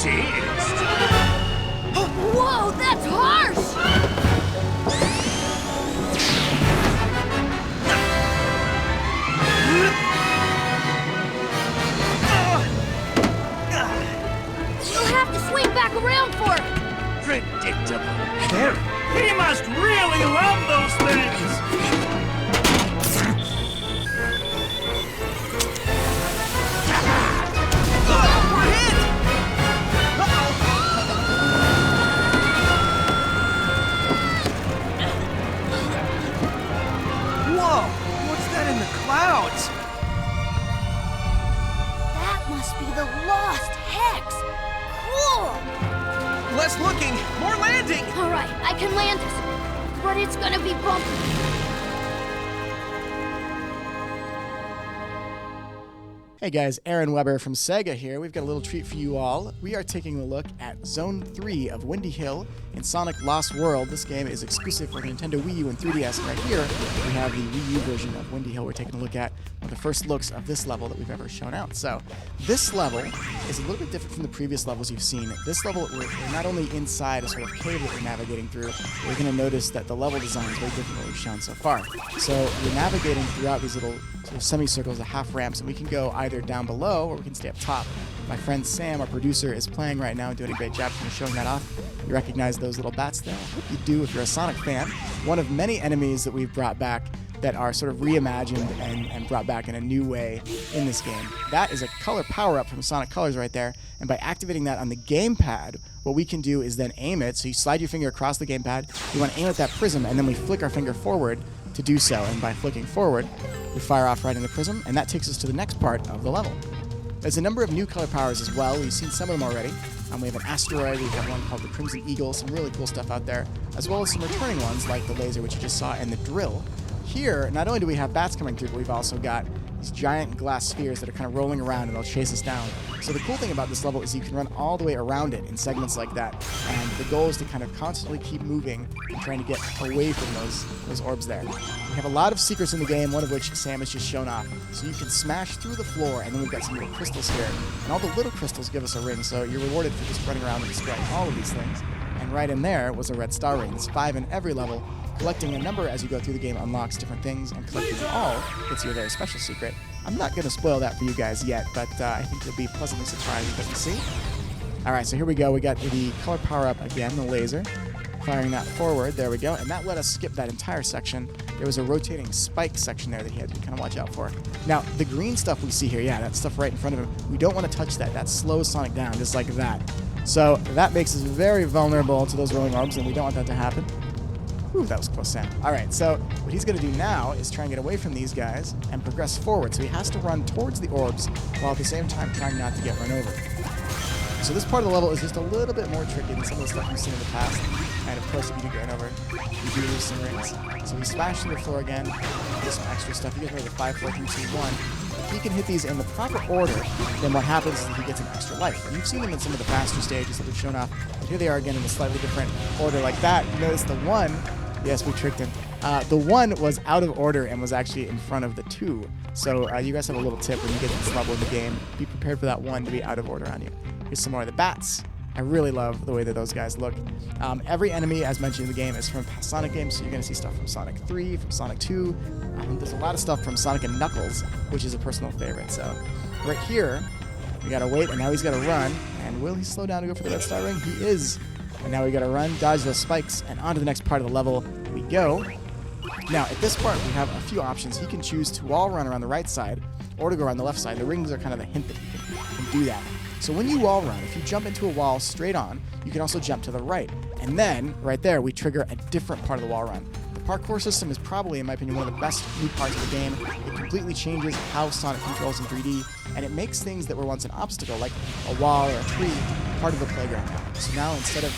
insist. Whoa, that's harsh! You'll have to swing back around for it! Predictable. There. He must really love those things. We're hit! Whoa! What's that in the clouds? That must be the Lost Hex! Cool! Less looking, more landing! Alright, I can land this, but it's gonna be bumpy. Hey guys, Aaron Weber from Sega here. We've got a little treat for you all. We are taking a look at Zone 3 of Windy Hill in Sonic Lost World. This game is exclusive for the Nintendo Wii U and 3DS. And right here, we have the Wii U version of Windy Hill. We're taking a look at one of the first looks of this level that we've ever shown out. So this level is a little bit different from the previous levels you've seen. This level, we're not only inside a sort of cave that we're navigating through, we're going to notice that the level design is very different from what we've shown so far. So we're navigating throughout these little sort of semicircles, the half ramps, and we can go either down below or we can stay up top. My friend Sam, our producer, is playing right now and doing a great job kind of showing that off. You recognize those little bats there? I hope you do if you're a Sonic fan. One of many enemies that we've brought back that are sort of reimagined and brought back in a new way in this game. That is a color power-up from Sonic Colors right there, and by activating that on the gamepad, what we can do is then aim it. So you slide your finger across the gamepad, you want to aim at that prism, and then we flick our finger forward to do so, and by flicking forward, we fire off right in the prism, and that takes us to the next part of the level. There's a number of new color powers as well. We've seen some of them already. We have an asteroid, we have one called the Crimson Eagle, some really cool stuff out there, as well as some returning ones like the laser, which you just saw, and the drill. Here, not only do we have bats coming through, but we've also got these giant glass spheres that are kind of rolling around and they'll chase us down. So the cool thing about this level is you can run all the way around it in segments like that, and the goal is to kind of constantly keep moving and trying to get away from those orbs there. We have a lot of secrets in the game, one of which Sam has just shown off. So you can smash through the floor, and then we've got some little crystals here. And all the little crystals give us a ring, so you're rewarded for just running around and destroying all of these things. And right in there was a red star ring. There's 5 in every level. Collecting a number as you go through the game unlocks different things, and collecting them all gets you a very special secret. I'm not going to spoil that for you guys yet, but I think you'll be pleasantly surprised with what you see. Alright, so here we go. We got the color power-up again, the laser. Firing that forward, there we go, and that let us skip that entire section. There was a rotating spike section there that he had to kind of watch out for. Now, the green stuff we see here, yeah, that stuff right in front of him, we don't want to touch that. That slows Sonic down, just like that. So that makes us very vulnerable to those rolling orbs, and we don't want that to happen. Ooh, that was close, Sam. Alright, so what he's going to do now is try and get away from these guys and progress forward. So he has to run towards the orbs while at the same time trying not to get run over. So this part of the level is just a little bit more tricky than some of the stuff you've seen in the past. And of course, if you do get run over, you do lose some rings. So we smash through the floor again. There's some extra stuff. You guys know the 5, 4, 3, 2, 1. If he can hit these in the proper order, then what happens is he gets an extra life. And you've seen them in some of the faster stages that we've shown off. But here they are again in a slightly different order like that. You notice the 1, yes, we tricked him. The 1 was out of order and was actually in front of the 2. So you guys have a little tip when you get to this level in the game. Be prepared for that 1 to be out of order on you. Here's some more of the bats. I really love the way that those guys look. Every enemy, as mentioned in the game, is from past Sonic games, so you're going to see stuff from Sonic 3, from Sonic 2. There's a lot of stuff from Sonic and Knuckles, which is a personal favorite. So right here, we got to wait, and now he's got to run. And will he slow down to go for the red star ring? He is. And now we got to run, dodge those spikes, and on to the next part of the level we go. Now, at this part, we have a few options. He can choose to wall run around the right side or to go around the left side. The rings are kind of a hint that you can do that. So when you wall run, if you jump into a wall straight on, you can also jump to the right. And then, right there, we trigger a different part of the wall run. The parkour system is probably, in my opinion, one of the best new parts of the game. It completely changes how Sonic controls in 3D, and it makes things that were once an obstacle, like a wall or a tree, part of the playground now. So now, instead of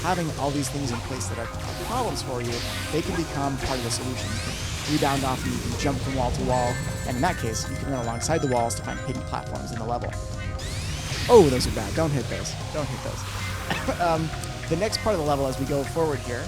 having all these things in place that are problems for you, they can become part of the solution. You can rebound off them, you can jump from wall to wall, and in that case, you can run alongside the walls to find hidden platforms in the level. Oh, those are bad. Don't hit those. Don't hit those. The next part of the level as we go forward here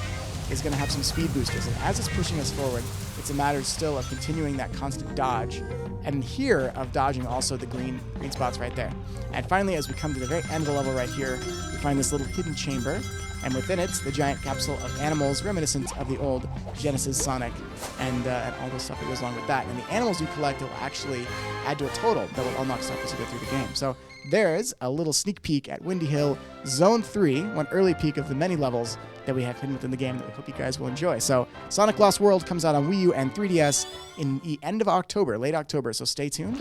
is going to have some speed boosters, and as it's pushing us forward, it's a matter still of continuing that constant dodge and here of dodging also the green spots right there. And finally, as we come to the very end of the level right here, we find this little hidden chamber, and within it's the giant capsule of animals reminiscent of the old Genesis Sonic and all the stuff that goes along with that. And the animals you collect will actually add to a total that will unlock stuff as you go through the game. So there's a little sneak peek at Windy Hill Zone 3, one early peek of the many levels that we have hidden within the game that we hope you guys will enjoy. So Sonic Lost World comes out on Wii U and 3DS in the end of October, late October, so stay tuned.